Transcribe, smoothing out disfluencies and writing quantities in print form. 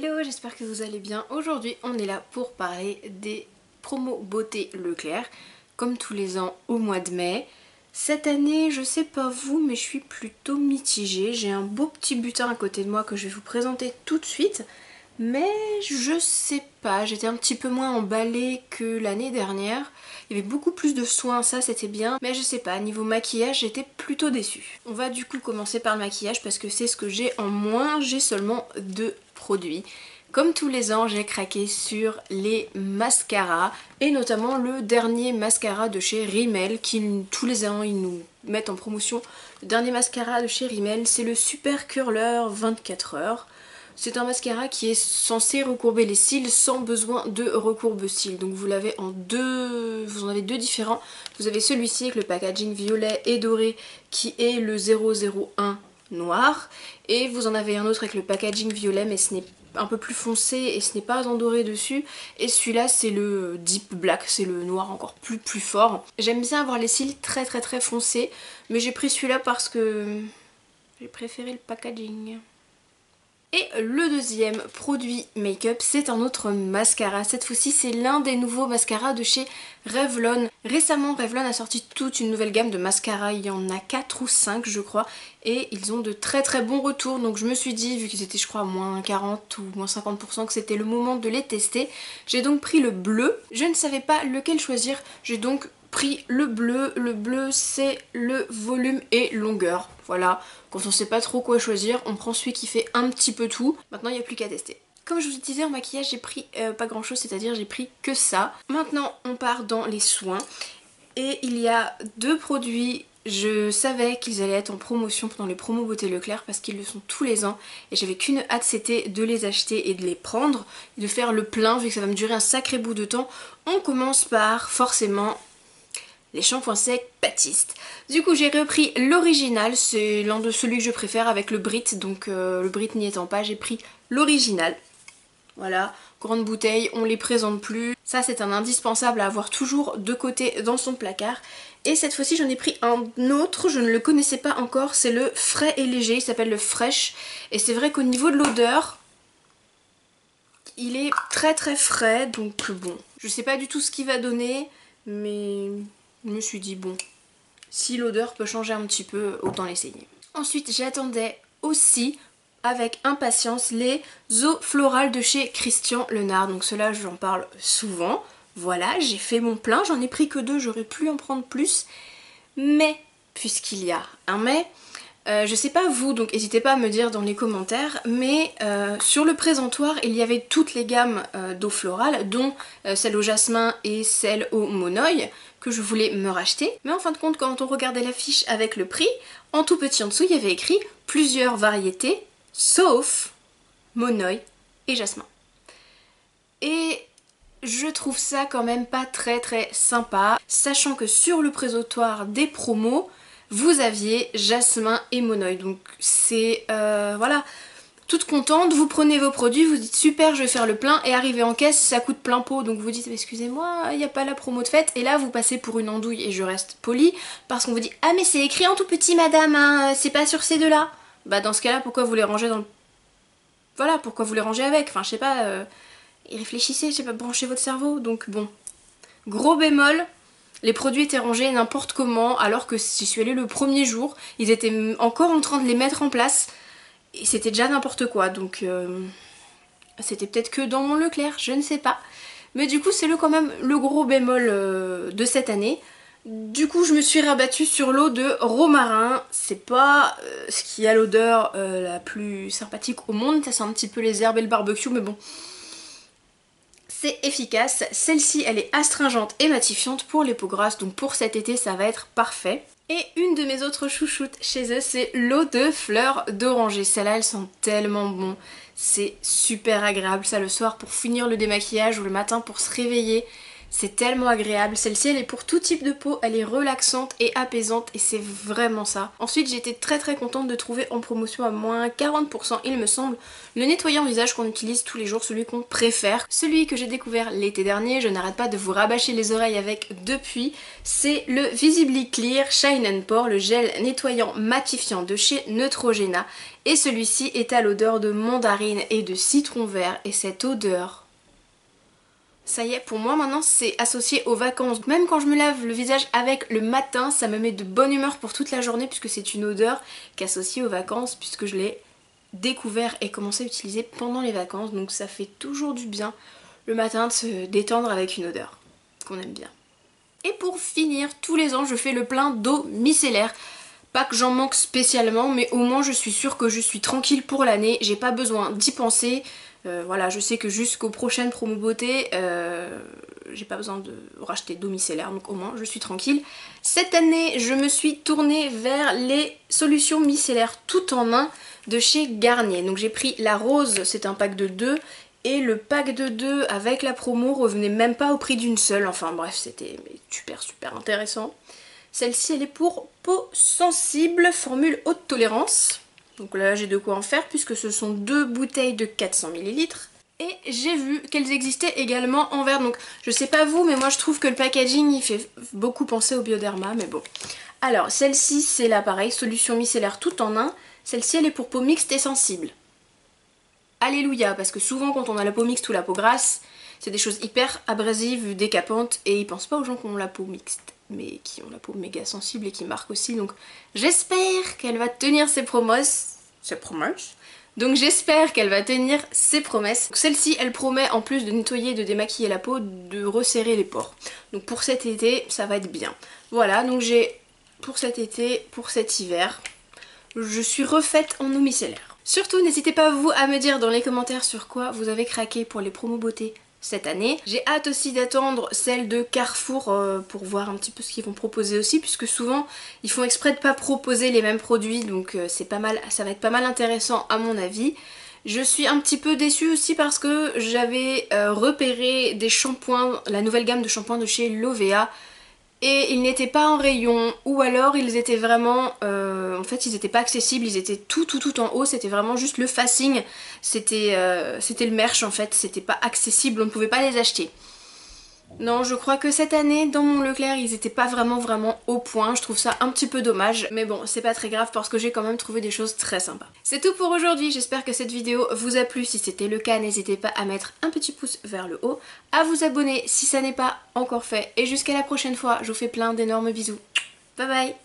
Hello, j'espère que vous allez bien. Aujourd'hui, on est là pour parler des promos beauté Leclerc, comme tous les ans au mois de mai. Cette année, je sais pas vous, mais je suis plutôt mitigée. J'ai un beau petit butin à côté de moi que je vais vous présenter tout de suite. Mais je sais pas, j'étais un petit peu moins emballée que l'année dernière. Il y avait beaucoup plus de soins, ça c'était bien. Mais je sais pas, niveau maquillage, j'étais plutôt déçue. On va du coup commencer par le maquillage parce que c'est ce que j'ai en moins. J'ai seulement 2 produits. Comme tous les ans, j'ai craqué sur les mascaras et notamment le dernier mascara de chez Rimmel qui tous les ans ils nous mettent en promotion. Le dernier mascara de chez Rimmel, c'est le Super Curler 24 heures. C'est un mascara qui est censé recourber les cils sans besoin de recourbe-cils. Donc vous l'avez en deux, vous en avez deux différents. Vous avez celui-ci avec le packaging violet et doré qui est le 001 noir. Et vous en avez un autre avec le packaging violet mais ce n'est un peu plus foncé et ce n'est pas en doré dessus. Et celui-là c'est le deep black, c'est le noir encore plus fort. J'aime bien avoir les cils très foncés, mais j'ai pris celui-là parce que j'ai préféré le packaging. Et le deuxième produit make-up, c'est un autre mascara. Cette fois-ci, c'est l'un des nouveaux mascaras de chez Revlon. Récemment, Revlon a sorti toute une nouvelle gamme de mascaras. Il y en a 4 ou 5, je crois. Et ils ont de très bons retours. Donc je me suis dit, vu qu'ils étaient, je crois, à moins 40 ou moins 50%, que c'était le moment de les tester. J'ai donc pris le bleu. Je ne savais pas lequel choisir. J'ai donc pris le bleu. Le bleu, c'est le volume et longueur. Voilà, quand on sait pas trop quoi choisir, on prend celui qui fait un petit peu tout. Maintenant, il n'y a plus qu'à tester. Comme je vous disais, en maquillage, j'ai pris pas grand chose, c'est-à-dire j'ai pris que ça. Maintenant, on part dans les soins. Et il y a 2 produits, je savais qu'ils allaient être en promotion pendant les promos beauté Leclerc parce qu'ils le sont tous les ans. Et j'avais qu'une hâte, c'était de les acheter et de les prendre, de faire le plein, vu que ça va me durer un sacré bout de temps. On commence par, forcément, les shampoings secs Batiste. Du coup j'ai repris l'original, c'est l'un de celui que je préfère avec le Brit, donc le Brit n'y étant pas, j'ai pris l'original. Voilà, grande bouteille, on les présente plus. Ça c'est un indispensable à avoir toujours de côté dans son placard. Et cette fois-ci j'en ai pris un autre, je ne le connaissais pas encore, c'est le frais et léger, il s'appelle le Fresh. Et c'est vrai qu'au niveau de l'odeur, il est très frais, donc bon. Je sais pas du tout ce qu'il va donner, mais je me suis dit bon, si l'odeur peut changer un petit peu, autant l'essayer. Ensuite j'attendais aussi avec impatience les eaux florales de chez Christian Lenard. Donc ceux-là j'en parle souvent. Voilà, j'ai fait mon plein, j'en ai pris que 2, j'aurais pu en prendre plus. Mais, puisqu'il y a un mais, je sais pas vous, donc n'hésitez pas à me dire dans les commentaires, mais sur le présentoir il y avait toutes les gammes d'eau florale, dont celle au jasmin et celle au monoï, que je voulais me racheter. Mais en fin de compte, quand on regardait l'affiche avec le prix, en tout petit en dessous il y avait écrit plusieurs variétés, sauf monoï et jasmin. Et je trouve ça quand même pas très sympa, sachant que sur le présentoir des promos, vous aviez jasmin et monoï. Donc c'est, voilà, toute contente, vous prenez vos produits, vous dites super je vais faire le plein, et arrivé en caisse ça coûte plein pot, donc vous dites excusez-moi il n'y a pas la promo de fête, et là vous passez pour une andouille, et je reste polie, parce qu'on vous dit ah mais c'est écrit en tout petit madame, hein, c'est pas sur ces deux là. Bah dans ce cas là pourquoi vous les rangez dans le... Voilà, pourquoi vous les rangez avec, enfin je sais pas, réfléchissez, je sais pas, branchez votre cerveau. Donc bon, gros bémol, les produits étaient rangés n'importe comment, alors que j'y suis allée le premier jour, ils étaient encore en train de les mettre en place, et c'était déjà n'importe quoi, donc c'était peut-être que dans mon Leclerc, je ne sais pas. Mais du coup c'est quand même le gros bémol de cette année. Du coup je me suis rabattue sur l'eau de romarin, c'est pas ce qui a l'odeur la plus sympathique au monde, ça sent un petit peu les herbes et le barbecue, mais bon. C'est efficace, celle-ci elle est astringente et matifiante pour les peaux grasses, donc pour cet été ça va être parfait. Et une de mes autres chouchoutes chez eux, c'est l'eau de fleurs d'oranger. Celle-là, elle sent tellement bon. C'est super agréable ça le soir pour finir le démaquillage ou le matin pour se réveiller. C'est tellement agréable. Celle-ci elle est pour tout type de peau, elle est relaxante et apaisante et c'est vraiment ça. Ensuite j'ai été très contente de trouver en promotion à moins 40% il me semble le nettoyant visage qu'on utilise tous les jours, celui qu'on préfère. Celui que j'ai découvert l'été dernier, je n'arrête pas de vous rabâcher les oreilles avec depuis, c'est le Visibly Clear Shine and Pore, le gel nettoyant matifiant de chez Neutrogena. Et celui-ci est à l'odeur de mandarine et de citron vert et cette odeur... Ça y est, pour moi maintenant c'est associé aux vacances. Même quand je me lave le visage avec le matin, ça me met de bonne humeur pour toute la journée puisque c'est une odeur qui est associée aux vacances puisque je l'ai découvert et commencé à utiliser pendant les vacances. Donc ça fait toujours du bien le matin de se détendre avec une odeur qu'on aime bien. Et pour finir, tous les ans je fais le plein d'eau micellaire. Pas que j'en manque spécialement, mais au moins je suis sûre que je suis tranquille pour l'année, j'ai pas besoin d'y penser. Voilà, je sais que jusqu'aux prochaines promos beauté, j'ai pas besoin de racheter d'eau micellaire, donc au moins je suis tranquille. Cette année, je me suis tournée vers les solutions micellaires tout en un de chez Garnier. Donc j'ai pris la rose, c'est un pack de 2, et le pack de 2 avec la promo revenait même pas au prix d'une seule. Enfin bref, c'était super intéressant. Celle-ci elle est pour peau sensible, formule haute tolérance. Donc là j'ai de quoi en faire puisque ce sont 2 bouteilles de 400 ml. Et j'ai vu qu'elles existaient également en verre. Donc je sais pas vous mais moi je trouve que le packaging il fait beaucoup penser au Bioderma mais bon. Alors celle-ci c'est là pareil, solution micellaire tout en un. Celle-ci elle est pour peau mixte et sensible. Alléluia, parce que souvent quand on a la peau mixte ou la peau grasse, c'est des choses hyper abrasives, décapantes et ils pensent pas aux gens qui ont la peau mixte mais qui ont la peau méga sensible et qui marquent aussi. Donc j'espère qu'elle va tenir ses promesses. Donc j'espère qu'elle va tenir ses promesses. Celle-ci elle promet en plus de nettoyer et de démaquiller la peau, de resserrer les pores. Donc pour cet été ça va être bien. Voilà, donc j'ai pour cet été, pour cet hiver, je suis refaite en eau micellaire. Surtout n'hésitez pas vous à me dire dans les commentaires sur quoi vous avez craqué pour les promos beauté cette année. J'ai hâte aussi d'attendre celle de Carrefour pour voir un petit peu ce qu'ils vont proposer aussi puisque souvent ils font exprès de pas proposer les mêmes produits donc c'est pas mal, ça va être pas mal intéressant à mon avis. Je suis un petit peu déçue aussi parce que j'avais repéré des shampoings, la nouvelle gamme de shampoings de chez Lovea et ils n'étaient pas en rayon ou alors ils étaient vraiment en fait ils n'étaient pas accessibles, ils étaient tout en haut, c'était vraiment juste le facing, c'était le merch en fait, c'était pas accessible, on ne pouvait pas les acheter. Non, je crois que cette année dans mon Leclerc ils étaient pas vraiment au point, je trouve ça un petit peu dommage, mais bon c'est pas très grave parce que j'ai quand même trouvé des choses très sympas. C'est tout pour aujourd'hui, j'espère que cette vidéo vous a plu, si c'était le cas n'hésitez pas à mettre un petit pouce vers le haut, à vous abonner si ça n'est pas encore fait et jusqu'à la prochaine fois, je vous fais plein d'énormes bisous, bye bye.